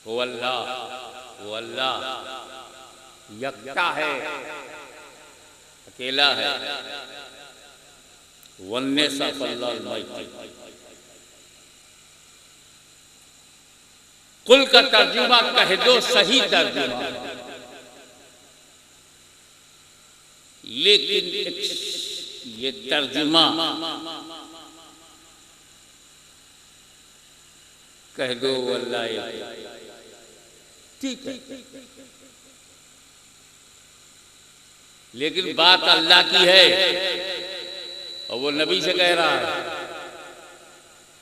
वो अल्लाह यक्ता है, अकेला है। वन्ने कुल का तर्जुमा कह दो, सही तर्जुमा। लेकिन ये तर्जुमा कह दो अल्लाह ठीक है, लेकिन बात अल्लाह की है और वो नबी से कह रहा है।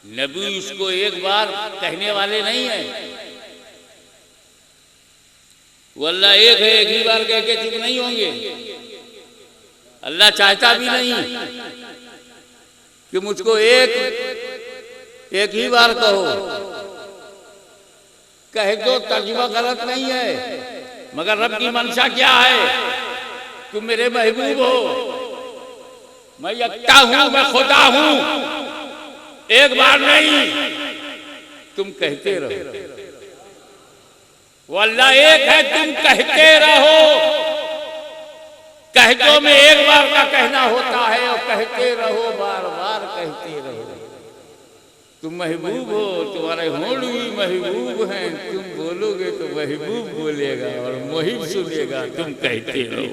नबी उसको एक बार कहने वाले नहीं है। वो अल्लाह एक है, एक ही बार कह के चुप नहीं होंगे। अल्लाह चाहता भी नहीं कि मुझको एक ही बार कहो। कह दो तर्जुमा गलत नहीं है, मगर रब की मंशा क्या है? तुम मेरे महबूब हो, मैं यक्ता हूं, मैं खुदा हूं। एक बार नहीं, तुम कहते रहो। वो अल्लाह एक है, तुम कहते रहो। कह दो में एक बार का कहना होता है और कहते रहो, बार बार कहते रहो। तुम महबूब हो, तुम्हारे होंठ भी महबूब हैं। तुम बोलोगे तो महबूब बोलेगा और मुहिब सुनेगा। तुम कहते रहो।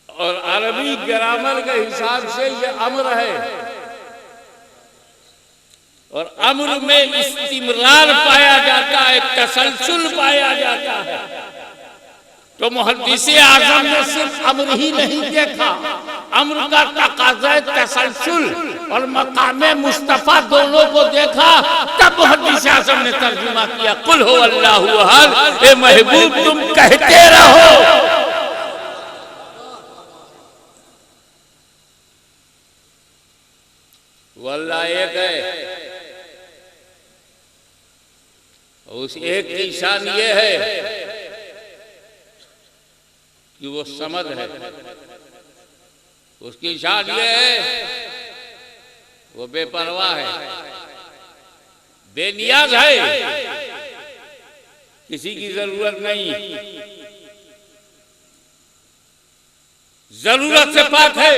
और अरबी ग्रामर के हिसाब से ये अम्र है, और अम्र में इस्तिमरार पाया जाता है, तसलसल पाया जाता है। तो मुहद्दिस आज़म ने सिर्फ अम्र ही नहीं देखा, अम्र का तकाज़ा तसलसल और मकामे मुस्तफा दोनों को देखा। तब मुहद्दिस आज़म ने तर्जुमा किया, कुल हो अल्लाहु अहद, ए महबूब तुम कहते रहो। वो अल्लाह एक है, उस एक की शान ये है कि वो समद है। उसकी शान ये है वो बेपरवाह है, बेनियाज है, किसी की जरूरत नहीं, जरूरत से पाक है।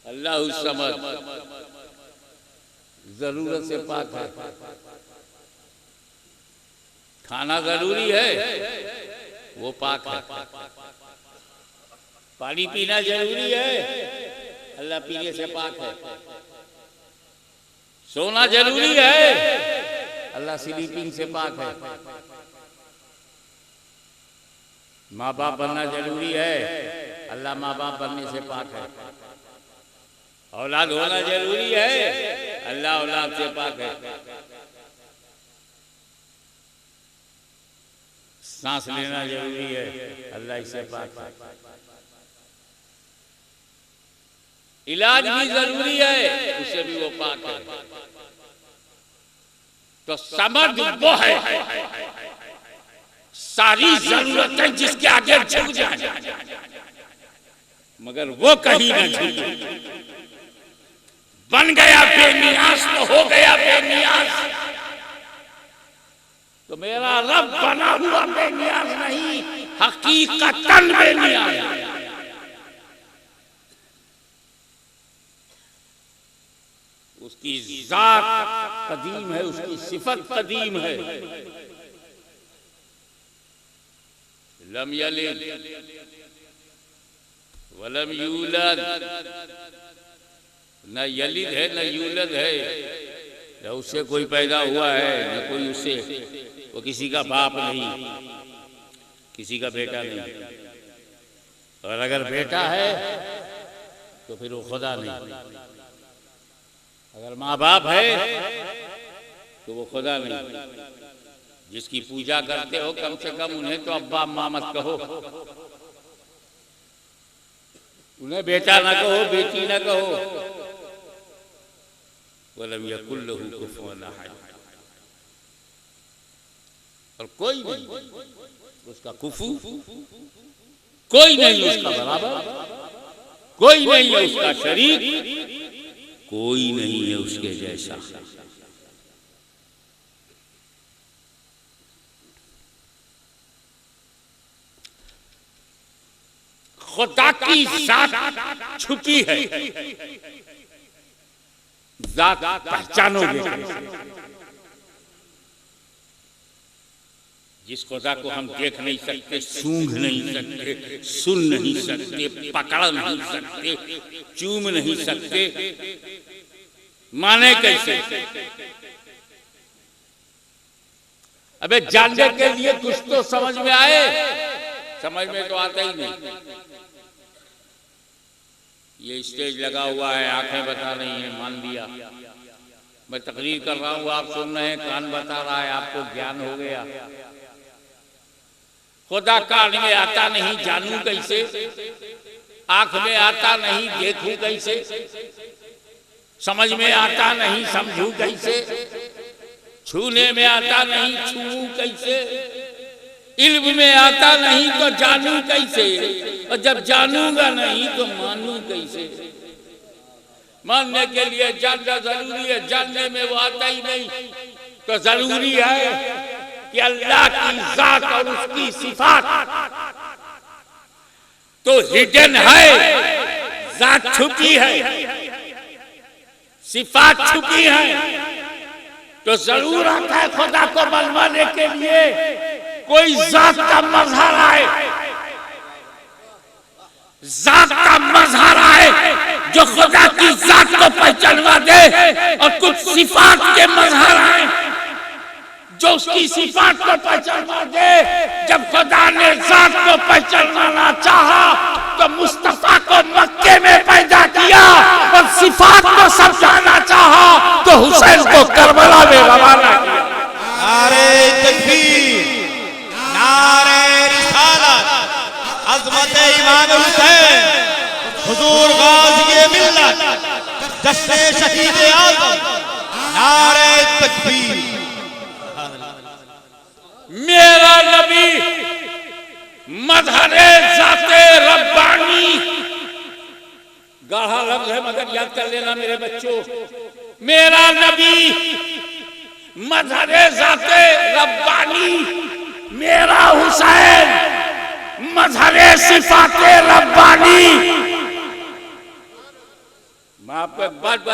अल्लाह समद जरूरत से पाक है। खाना जरूरी है, वो पाक है। पानी पीना जरूरी है, अल्लाह पीने से पाक है। सोना जरूरी है, अल्लाह स्लीपिंग से पाक है। माँ बाप बनना जरूरी है, अल्लाह माँ बाप बनने से पाक है। औलाद होना जरूरी है, अल्लाह औलाद से पाक है। सांस लेना जरूरी है, अल्लाह इससे पाक है। इलाज भी जरूरी है, उससे भी वो पाक है। तो समझ वो है, सारी जरूरतें जिसके आगे झुक जाए, मगर वो कहीं ना झुके। बन गया बेनियाज तो हो गया बेनियाज। तो मेरा रब बना हुआ बेनियाज नहीं, हकीकतन बेनियाज है। उसकी जात कदीम है, उसकी सिफत कदीम है। लम यलिद वलम यूलद, न यलिद है न यूलद है, न उससे कोई पैदा हुआ है न कोई उससे, वो किसी का बाप नहीं, किसी का बेटा नहीं। और अगर बेटा है तो फिर वो खुदा नहीं। अगर माँ बाप है तो वो खुदा नहीं। जिसकी पूजा करते हो कम से कम उन्हें तो अब्बा अम्मा मत कहो, उन्हें बेटा ना कहो, बेटी ना कहो। वलम यकुल लहू कुफुवन अहद, और कोई नहीं उसका कुफू, कोई नहीं उसका बराबर, कोई नहीं है उसका शरीक, कोई नहीं है उसके जैसा। खुदा की जात छुपी है, जात पहचानोगे कैसे? जिस खुदा को हम देख नहीं सकते, सूंघ नहीं सकते, सुन नहीं सकते, पकड़ नहीं सकते, चूम नहीं सकते, माने कैसे? अबे जानने के लिए कुछ तो समझ में आए, समझ में तो आता ही नहीं। ये स्टेज लगा हुआ है, आंखें बता रही हैं, मान लिया। मैं तकरीर कर रहा हूं, आप सुन रहे हैं, कान बता रहा है, आपको ज्ञान हो गया। खुदा कान में आता नहीं, जानू कैसे? आंख में आता नहीं, देखूं कैसे? समझ में आता नहीं, समझूं कैसे? छूने में आता नहीं, छूऊं कैसे? इल्म में आता नहीं तो जानू कैसे? और जब जानूंगा नहीं तो मानूं कैसे? मानने के लिए जानना जरूरी है, जानने में वो आता ही नहीं तो जरूरी है कि अल्लाह की जात और उसकी सिफात तो हिडन है, जात छुपी है, सिफात छुपी है, तो जरूरत है खुदा को मनवाने के लिए कोई जात का मजहर आए, जात का मजहर आए जो खुदा की जात को पहचानवा दे, और कुछ सिफात के मजहर आए जो उसकी सिफात को पहचानवा दे। जब खुदा ने जात को पहचानना चाहा तो मुस्तफा को मक्के में पैदा किया, और सिफात को समझाना चाहा तो हुसैन को करबला में रवाना किया। नारे तकबीर, नारे रिसालत, अज़मत इमाम हुसैन, हुजूर गाज़ी मिल्लत, जश्न शहीद आज़म, नारे तकबीर। मेरा नबी मजहरे जाते रब्बानी, गाढ़ा लफ्ज है मगर याद कर लेना मेरे बच्चों। मेरा नबी मजहरे जाते रब्बानी, मेरा हुसैन मजहरे सिफाते रब्बानी। मैं आपको एक बात